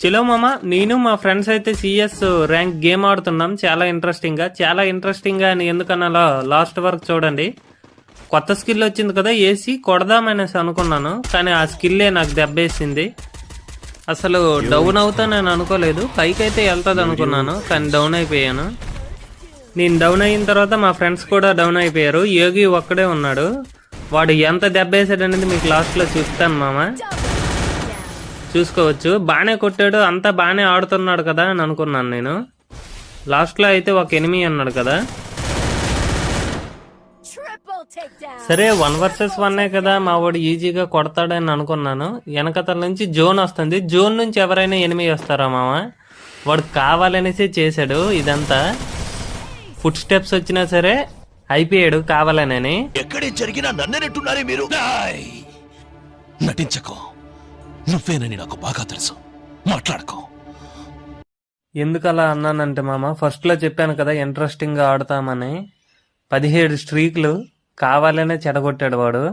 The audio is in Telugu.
చలో మామ, నేను మా ఫ్రెండ్స్ అయితే సిఎస్ ర్యాంక్ గేమ్ ఆడుతున్నాం. చాలా ఇంట్రెస్టింగ్ గా అని ఎందుకన్నా లాస్ట్ వరకు చూడండి. కొత్త స్కిల్ వచ్చింది కదా, ఏసీ కొడదామనేసి అనుకున్నాను, కానీ ఆ స్కిల్లే నాకు దెబ్బేసింది. అసలు డౌన్ అవుతా నేను అనుకోలేదు, పైకి అయితే వెళ్తుంది అనుకున్నాను, కానీ డౌన్ అయిపోయాను. నేను డౌన్ అయిన తర్వాత మా ఫ్రెండ్స్ కూడా డౌన్ అయిపోయారు. యోగి ఒక్కడే ఉన్నాడు. వాడు ఎంత దెబ్బేసాడు అనేది మీకు లాస్ట్లో చూస్తాను మామ, చూసుకోవచ్చు. బాగానే కొట్టాడు, అంతా బాగానే ఆడుతున్నాడు కదా అని అనుకున్నాను నేను. లాస్ట్లో అయితే ఒక ఎనిమి అన్నాడు కదా. సరే 1 vs 1 కదా, మా వాడు ఈజీగా కొడతాడని అనుకున్నాను. వెనకతల నుంచి జోన్ వస్తుంది, జోన్ నుంచి ఎవరైనా ఎనిమి వస్తారా మామ? వాడు కావాలనేసి చేశాడు ఇదంతా. ఫుట్ స్టెప్స్ వచ్చినా సరే అయిపోయాడు కావాలనని. ఎక్కడే జరిగినా నన్నెట్టున్నారే మీరు. నటించకో, నువ్వేనని నాకు బాగా తెలుసు, మాట్లాడుకో. ఎందుకు అలా అన్నానంటే మామ, ఫస్ట్ లో చెప్పాను కదా ఇంట్రెస్టింగ్ గా ఆడతామని. 17 స్ట్రీక్లు కావాలనే చెడగొట్టాడు వాడు.